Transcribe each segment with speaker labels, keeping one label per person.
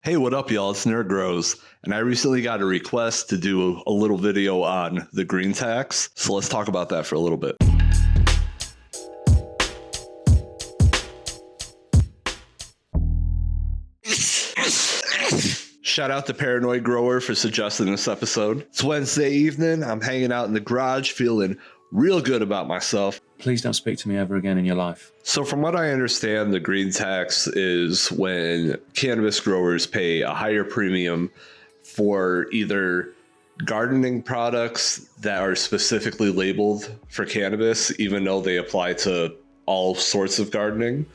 Speaker 1: Hey, what up, y'all? It's Nerd Grows, and I recently got a request to do a little video on the green tax, so let's talk about that for a little bit. Shout out to Paranoid Grower for suggesting this episode. It's Wednesday evening. I'm hanging out in the garage feeling real good about myself.
Speaker 2: Please don't speak to me ever again in your life.
Speaker 1: So from what I understand, the green tax is when cannabis growers pay a higher premium for either gardening products that are specifically labeled for cannabis, even though they apply to all sorts of gardening,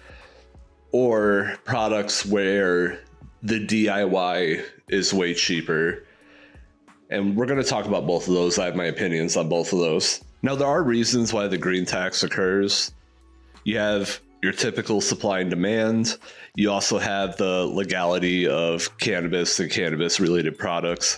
Speaker 1: or products where the DIY is way cheaper. And we're going to talk about both of those. I have my opinions on both of those. Now, there are reasons why the green tax occurs. You have your typical supply and demand. You also have the legality of cannabis and cannabis-related products.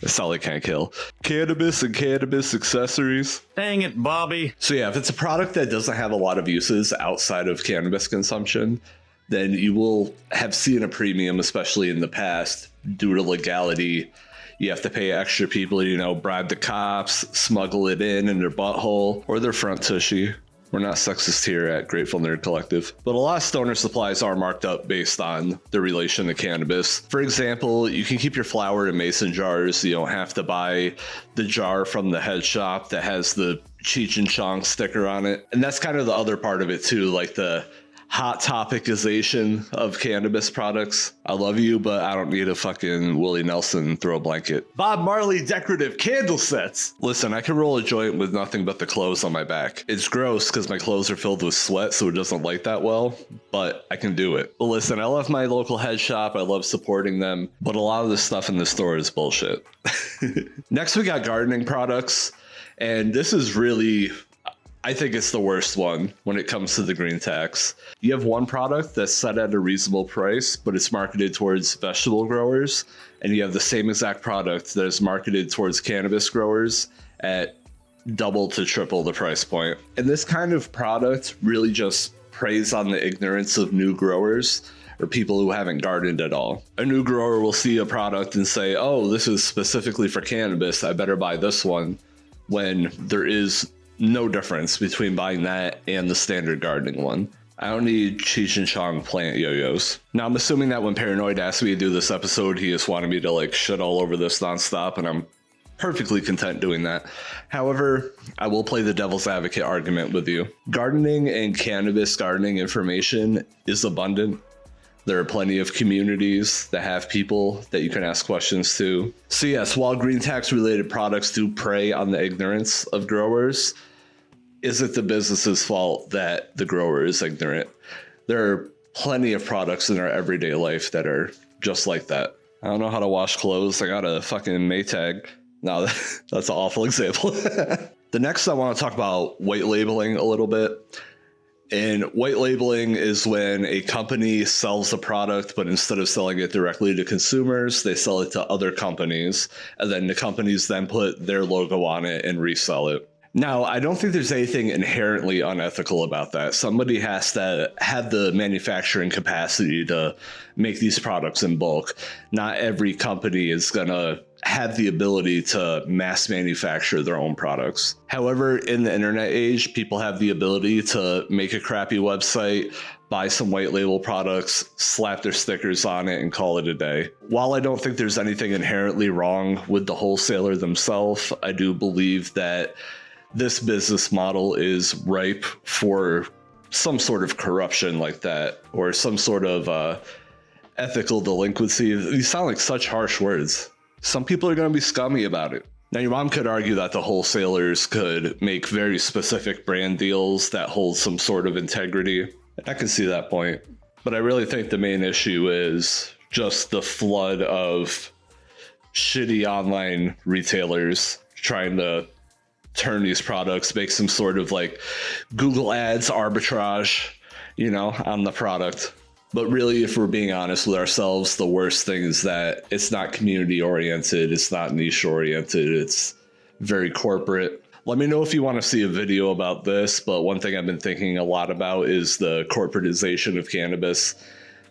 Speaker 1: That's all I can't kill. Cannabis and cannabis accessories.
Speaker 2: Dang it, Bobby.
Speaker 1: So yeah, if it's a product that doesn't have a lot of uses outside of cannabis consumption, then you will have seen a premium, especially in the past, due to legality. You have to pay extra people, bribe the cops, smuggle it in their butthole or their front tushy. We're not sexist here at Grateful Nerd Collective. But a lot of stoner supplies are marked up based on the relation to cannabis. For example, you can keep your flower in mason jars. You don't have to buy the jar from the head shop that has the Cheech and Chong sticker on it. And that's kind of the other part of it too, like the hot topicization of cannabis products. I love you, but I don't need a fucking Willie Nelson throw blanket. Bob Marley decorative candle sets. Listen, I can roll a joint with nothing but the clothes on my back. It's gross because my clothes are filled with sweat, so it doesn't light that well, but I can do it. But listen, I love my local head shop. I love supporting them, but a lot of the stuff in the store is bullshit. Next, we got gardening products, and this is really, I think it's the worst one when it comes to the green tax. You have one product that's set at a reasonable price, but it's marketed towards vegetable growers. And you have the same exact product that is marketed towards cannabis growers at double to triple the price point. And this kind of product really just preys on the ignorance of new growers or people who haven't gardened at all. A new grower will see a product and say, oh, this is specifically for cannabis. I better buy this one, when there is no difference between buying that and the standard gardening one. I don't need Cheech and Chong plant yo-yos. Now, I'm assuming that when Paranoid asked me to do this episode, he just wanted me to shit all over this nonstop, and I'm perfectly content doing that. However, I will play the devil's advocate argument with you. Gardening and cannabis gardening information is abundant. There are plenty of communities that have people that you can ask questions to. So yes, while green tax related products do prey on the ignorance of growers, is it the business's fault that the grower is ignorant? There are plenty of products in our everyday life that are just like that. I don't know how to wash clothes. I got a fucking Maytag. No, that's an awful example. The next, I want to talk about white labeling a little bit. And white labeling is when a company sells a product, but instead of selling it directly to consumers, they sell it to other companies. And then the companies then put their logo on it and resell it. Now, I don't think there's anything inherently unethical about that. Somebody has to have the manufacturing capacity to make these products in bulk. Not every company is going to have the ability to mass manufacture their own products. However, in the internet age, people have the ability to make a crappy website, buy some white label products, slap their stickers on it, and call it a day. While I don't think there's anything inherently wrong with the wholesaler themselves, I do believe that this business model is ripe for some sort of corruption like that, or some sort of ethical delinquency. These sound like such harsh words. Some people are going to be scummy about it. Now, your mom could argue that the wholesalers could make very specific brand deals that hold some sort of integrity. I can see that point. But I really think the main issue is just the flood of shitty online retailers trying to turn these products, make some sort of Google ads arbitrage, on the product. But really, if we're being honest with ourselves, the worst thing is that it's not community oriented. It's not niche oriented. It's very corporate. Let me know if you want to see a video about this. But one thing I've been thinking a lot about is the corporatization of cannabis.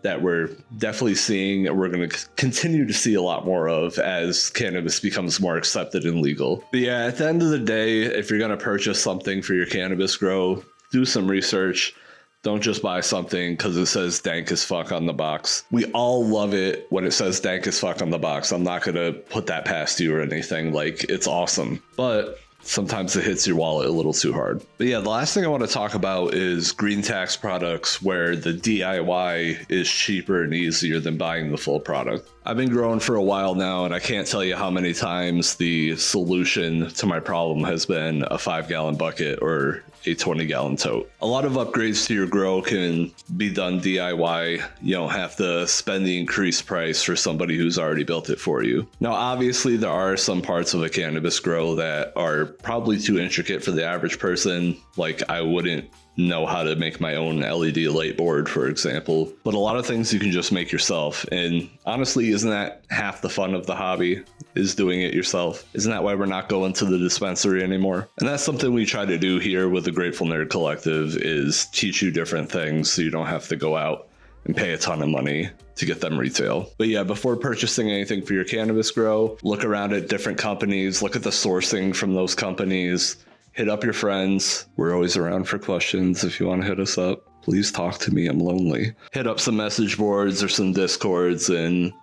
Speaker 1: that we're definitely seeing and we're going to continue to see a lot more of as cannabis becomes more accepted and legal. But yeah, at the end of the day, if you're going to purchase something for your cannabis grow, do some research. Don't just buy something because it says dank as fuck on the box. We all love it when it says dank as fuck on the box. I'm not going to put that past you or anything. Like, it's awesome. But sometimes it hits your wallet a little too hard. But yeah, the last thing I want to talk about is green tax products where the DIY is cheaper and easier than buying the full product. I've been growing for a while now, and I can't tell you how many times the solution to my problem has been a 5-gallon bucket or a 20-gallon tote. A lot of upgrades to your grow can be done DIY. You don't have to spend the increased price for somebody who's already built it for you. Now, obviously, there are some parts of a cannabis grow that are probably too intricate for the average person. Like, I wouldn't know how to make my own LED light board, for example. But a lot of things you can just make yourself. And honestly, isn't that half the fun of the hobby, is doing it yourself? Isn't that why we're not going to the dispensary anymore? And that's something we try to do here with the Grateful Nerd Collective, is teach you different things so you don't have to go out and pay a ton of money to get them retail. But yeah, before purchasing anything for your cannabis grow, look around at different companies, look at the sourcing from those companies. Hit up your friends. We're always around for questions. If you want to hit us up, please talk to me. I'm lonely. Hit up some message boards or some Discords and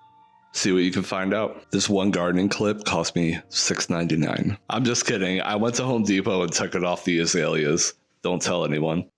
Speaker 1: see what you can find out. This one gardening clip cost me $6.99. I'm just kidding. I went to Home Depot and took it off the azaleas. Don't tell anyone.